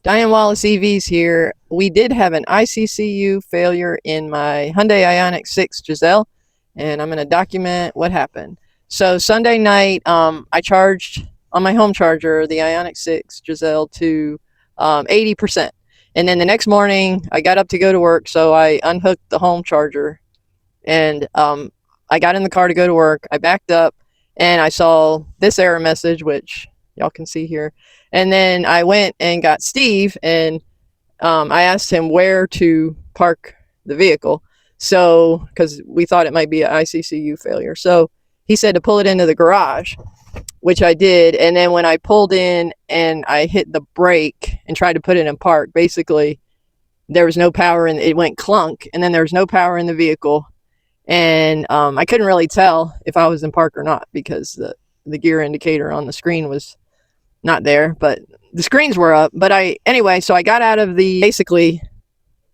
Diane Wallace EVs here. We did have an ICCU failure in my Hyundai Ioniq 6 Giselle, and I'm going to document what happened. So Sunday night, I charged on my home charger the Ioniq 6 Giselle to 80%. And then the next morning, I got up to go to work, so I unhooked the home charger, and I got in the car to go to work. I backed up, and I saw this error message, which y'all can see here. And then I went and got Steve, and I asked him where to park the vehicle. So, because we thought it might be an ICCU failure. So he said to pull it into the garage, which I did. And then when I pulled in and I hit the brake and tried to put it in park, basically there was no power and it went clunk. And then there was no power in the vehicle. And I couldn't really tell if I was in park or not because the gear indicator on the screen was not there, but the screens were up. But so I got out of basically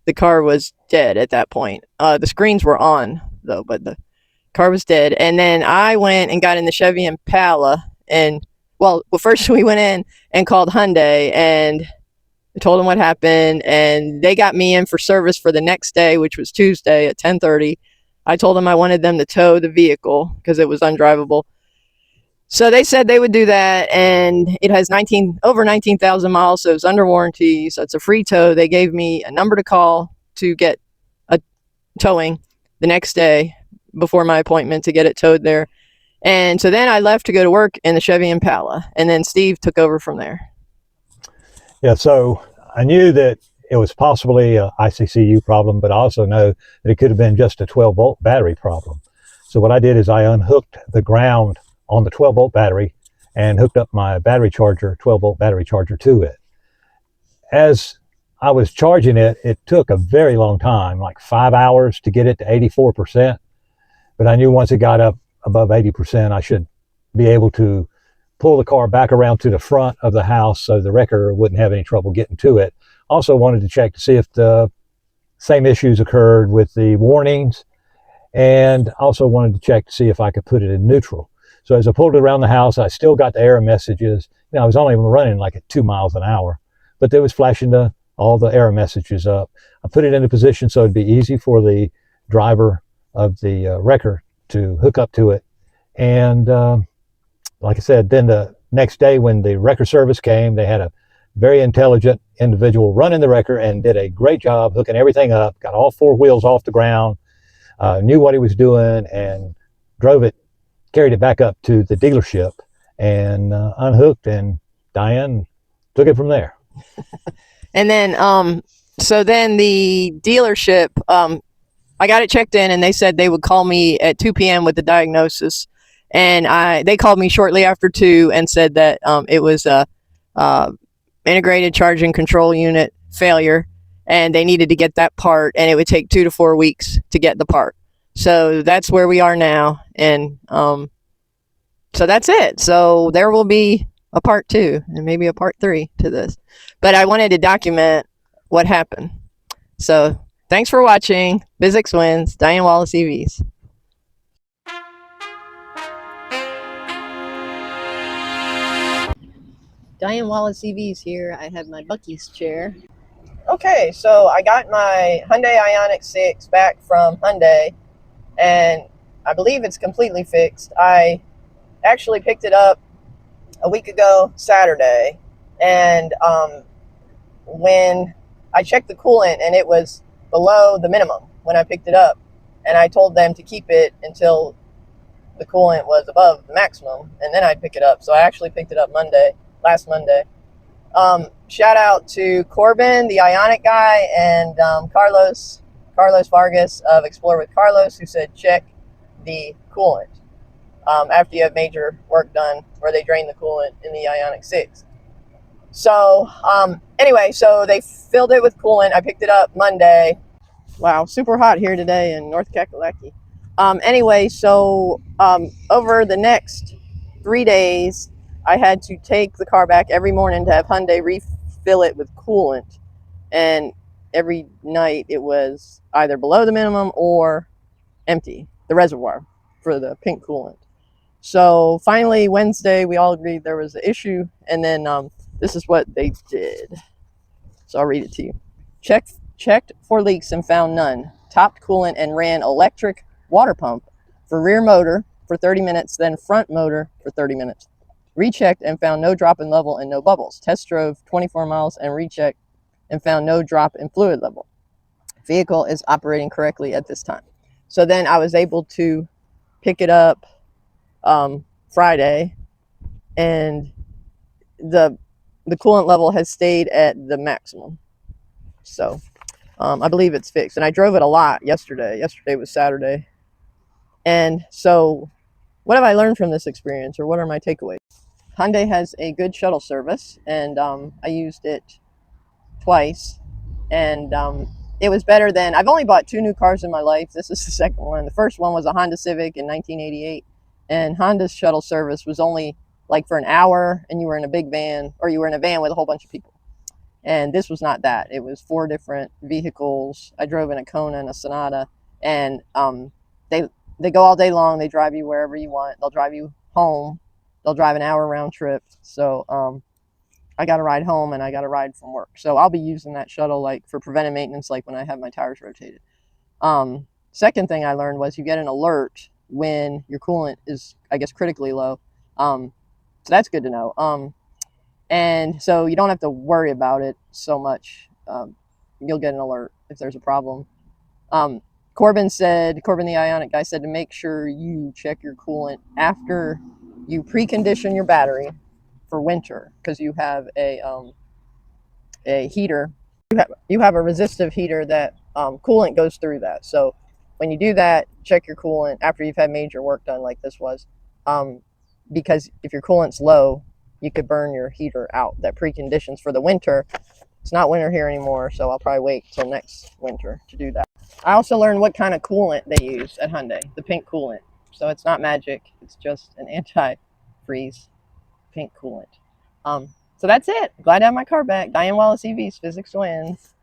the car was dead at that point. The screens were on though, but the car was dead. And then I went and got in the Chevy Impala, and first we went in and called Hyundai and I told them what happened, and they got me in for service for the next day, which was Tuesday at 10:30. I told them I wanted them to tow the vehicle because it was undrivable. So they said they would do that, and it has over 19,000 miles, so it's under warranty, so it's a free tow. They gave me a number to call to get a towing the next day before my appointment to get it towed there. And so then I left to go to work in the Chevy Impala, and then Steve took over from there. Yeah, so I knew that it was possibly a ICCU problem, but I also know that it could have been just a 12-volt battery problem. So what I did is I unhooked the ground on the 12-volt battery and hooked up my battery charger, 12-volt battery charger, to it. As I was charging it, it took a very long time, like 5 hours to get it to 84%. But I knew once it got up above 80%, I should be able to pull the car back around to the front of the house so the wrecker wouldn't have any trouble getting to it. Also wanted to check to see if the same issues occurred with the warnings, and also wanted to check to see if I could put it in neutral. So as I pulled it around the house, I still got the error messages. I was only running like at 2 miles an hour, but they was flashing all the error messages up. I put it into position so it'd be easy for the driver of the wrecker to hook up to it. And like I said, then the next day when the wrecker service came, they had a very intelligent individual running the wrecker and did a great job hooking everything up, got all 4 wheels off the ground, knew what he was doing, and carried it back up to the dealership and unhooked, and Diane took it from there. And then, so then the dealership, I got it checked in, and they said they would call me at 2 p.m. with the diagnosis. And they called me shortly after 2 and said that it was a integrated charging control unit failure, and they needed to get that part, and it would take 2 to 4 weeks to get the part. So that's where we are now, and so that's it. So there will be a part 2 and maybe a part 3 to this, but I wanted to document what happened. So thanks for watching. Physics Wins, Diane Wallace EVs. Diane Wallace EVs here. I have my Bucky's chair. Okay, so I got my Hyundai Ioniq 6 back from Hyundai, and I believe it's completely fixed. I actually picked it up a week ago Saturday, and when I checked the coolant, and it was below the minimum when I picked it up, and I told them to keep it until the coolant was above the maximum, and then I'd pick it up. So I actually picked it up last Monday. Shout out to Corbin, the Ioniq guy, and Carlos Vargas of Explore with Carlos, who said check the coolant after you have major work done where they drain the coolant in the Ioniq 6. So anyway, so they filled it with coolant. I picked it up Monday. Wow, super hot here today in North Kakalaki. Anyway, so over the next 3 days, I had to take the car back every morning to have Hyundai refill it with coolant. And every night it was either below the minimum or empty, the reservoir for the pink coolant. So finally, Wednesday, we all agreed there was an issue. And then this is what they did. So I'll read it to you. Checked for leaks and found none. Topped coolant and ran electric water pump for rear motor for 30 minutes, then front motor for 30 minutes. Rechecked and found no drop in level and no bubbles. Test drove 24 miles and rechecked and found no drop in fluid level. Vehicle is operating correctly at this time. So then I was able to pick it up Friday, and the coolant level has stayed at the maximum. So I believe it's fixed. And I drove it a lot yesterday. Yesterday was Saturday. And so what have I learned from this experience, or what are my takeaways? Hyundai has a good shuttle service, and I used it twice, and it was better than. I've only bought 2 new cars in my life. This is the second one. The first one was a Honda Civic in 1988, and Honda's shuttle service was only like for an hour, and you were in a big van, or you were in a van with a whole bunch of people. And this was not that. It was 4 different vehicles. I drove in a Kona and a Sonata, and they go all day long. They drive you wherever you want. They'll drive you home. They'll drive an hour round trip. So I got a ride home and I got a ride from work. So I'll be using that shuttle like for preventive maintenance, like when I have my tires rotated. Second thing I learned was you get an alert when your coolant is, I guess, critically low. So that's good to know. And so you don't have to worry about it so much. You'll get an alert if there's a problem. Corbin the Ionic guy said to make sure you check your coolant after you precondition your battery for winter, because you have a heater. You have a resistive heater that coolant goes through that. So when you do that, check your coolant after you've had major work done, like this was, because if your coolant's low, you could burn your heater out. That preconditions for the winter. It's not winter here anymore, so I'll probably wait till next winter to do that. I also learned what kind of coolant they use at Hyundai, the pink coolant. So it's not magic, it's just an anti-freeze pink coolant. So that's it. Glad to have my car back. Diane Wallace EVs, physics wins.